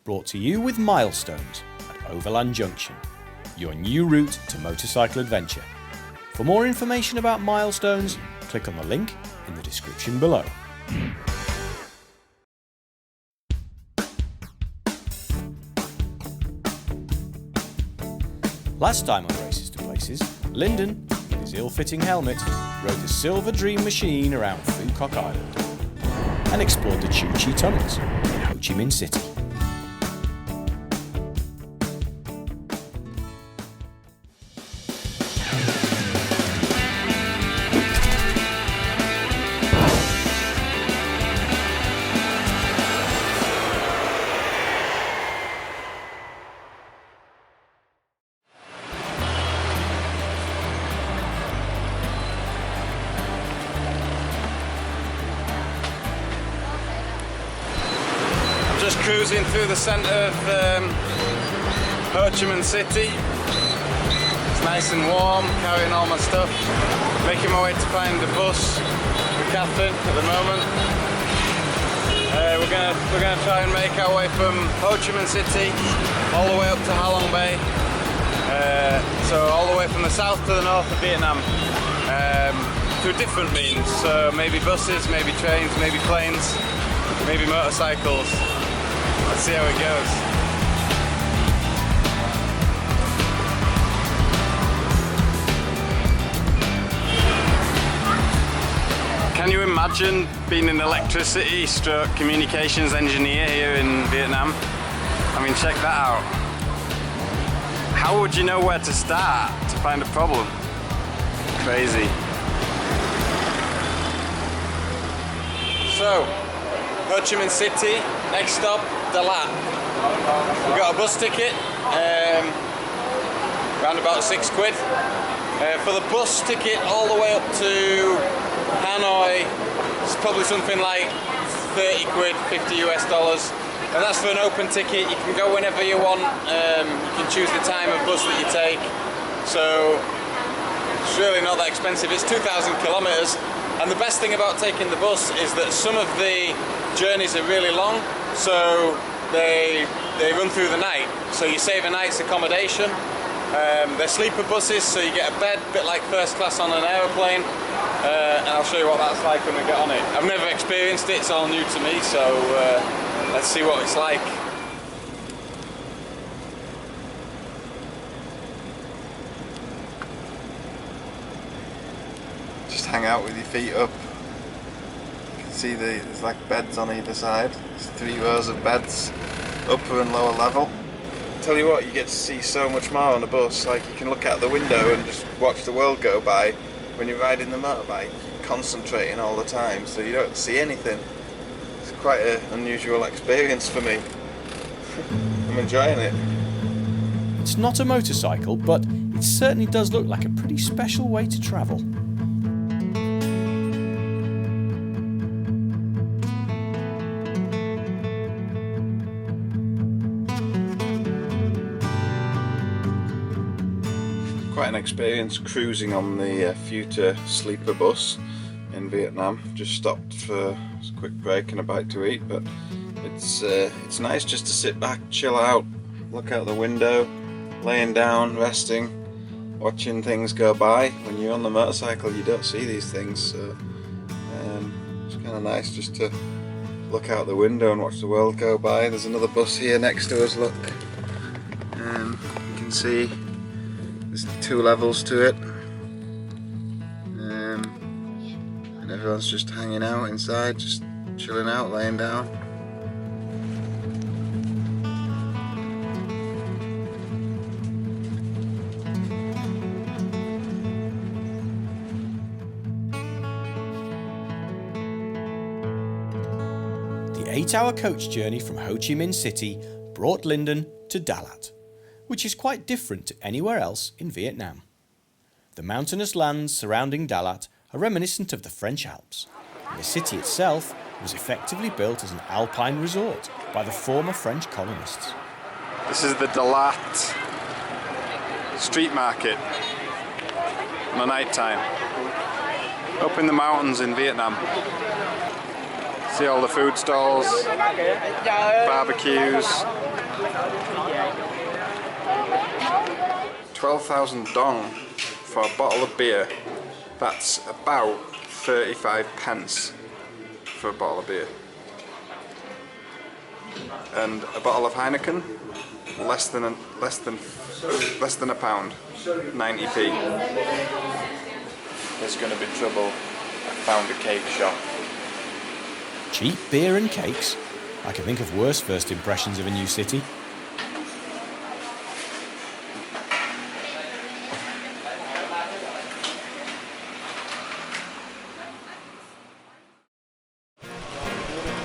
brought to you with Milestones at Overland Junction, your new route to motorcycle adventure. For more information about Milestones, click on the link in the description below. Last time on Races to Places, Lyndon, with his ill-fitting helmet, rode the Silver Dream machine around Phuket Island and explored the Choo Chee tunnels in Ho Chi Minh City. Just cruising through the centre of Ho Chi Minh City. It's nice and warm, carrying all my stuff. Making my way to find the bus for Catherine at the moment. We're gonna try and make our way from Ho Chi Minh City all the way up to Halong Bay. So all the way from the south to the north of Vietnam. Through different means. So maybe buses, maybe trains, maybe planes, maybe motorcycles. Let's see how it goes. Can you imagine being an electricity stroke communications engineer here in Vietnam? I mean, check that out. How would you know where to start to find a problem? Crazy. So, Ho Chi Minh City, next stop, Dalat. We've got a bus ticket, around about £6. For the bus ticket all the way up to Hanoi, it's probably something like £30, $50 and that's for an open ticket. You can go whenever you want, you can choose the time of bus that you take, so it's really not that expensive. It's 2,000 kilometres. And the best thing about taking the bus is that some of the journeys are really long, so they run through the night. So you save a night's accommodation. They're sleeper buses, so you get a bed, a bit like first class on an aeroplane. And I'll show you what that's like when we get on it. I've never experienced it, it's all new to me, so let's see what it's like. Just hang out with your feet up. You can see there's like beds on either side. There's 3 rows of beds, upper and lower level. Tell you what, you get to see so much more on a bus. Like, you can look out the window and just watch the world go by. When you're riding the motorbike, you're concentrating all the time, so you don't see anything. It's quite an unusual experience for me. I'm enjoying it. It's not a motorcycle, but it certainly does look like a pretty special way to travel. Quite an experience cruising on the Future sleeper bus in Vietnam. Just stopped for a quick break and a bite to eat, but it's nice just to sit back, chill out, look out the window, laying down, resting, watching things go by. When you're on the motorcycle, you don't see these things, so it's kind of nice just to look out the window and watch the world go by. There's another bus here next to us, look. You can see there's 2 levels to it, and everyone's just hanging out inside, just chilling out, laying down. The 8-hour coach journey from Ho Chi Minh City brought Lyndon to Dalat, which is quite different to anywhere else in Vietnam. The mountainous lands surrounding Dalat are reminiscent of the French Alps, and the city itself was effectively built as an alpine resort by the former French colonists. This is the Dalat street market on the night time, up in the mountains in Vietnam. It's See all the food stalls, barbecues. 12,000 dong for a bottle of beer. That's about 35 pence for a bottle of beer. And a bottle of Heineken, less than a pound, 90p. There's going to be trouble. I found a cake shop. Cheap beer and cakes? I can think of worse first impressions of a new city.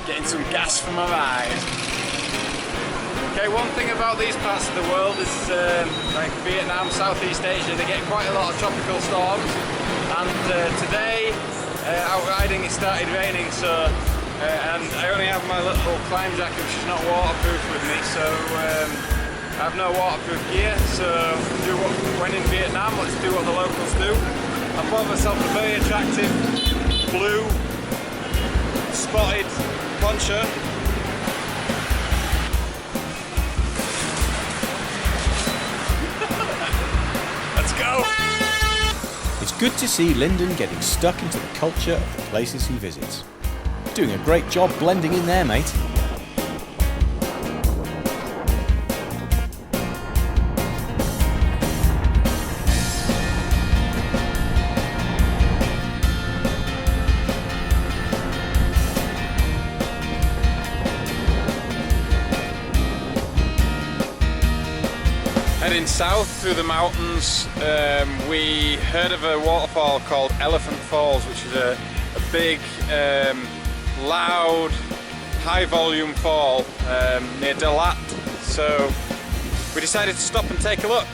Getting some gas for my ride. Okay, one thing about these parts of the world is like Vietnam, Southeast Asia, they get quite a lot of tropical storms. And today, out riding, it started raining, so and I only have my little climb jacket, which is not waterproof with me, so I have no waterproof gear. So when in Vietnam, let's do what the locals do. I bought myself a very attractive blue spotted poncho. Let's go! It's good to see Lyndon getting stuck into the culture of the places he visits. Doing a great job blending in there, mate. Heading south through the mountains, we heard of a waterfall called Elephant Falls, which is a big, loud, high volume fall near Dalat. So we decided to stop and take a look.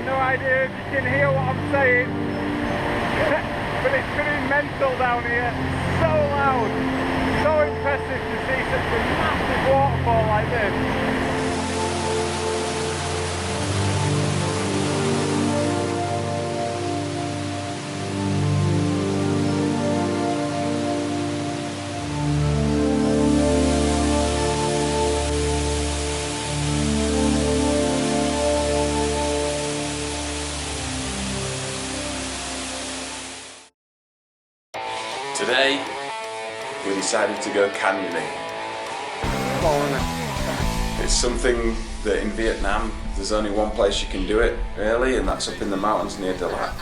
I idea if you can hear what I'm saying, but it's pretty mental down here, so loud, so impressive to see such a massive waterfall like this. Today, we decided to go canyoning. It's something that in Vietnam, there's only one place you can do it, really, and that's up in the mountains near Dalat.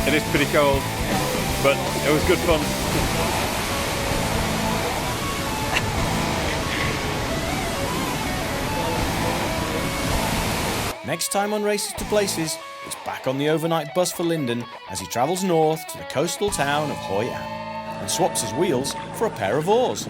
It is pretty cold, but it was good fun. Next time on Races to Places, it's back on the overnight bus for Lyndon as he travels north to the coastal town of Hoi An and swaps his wheels for a pair of oars.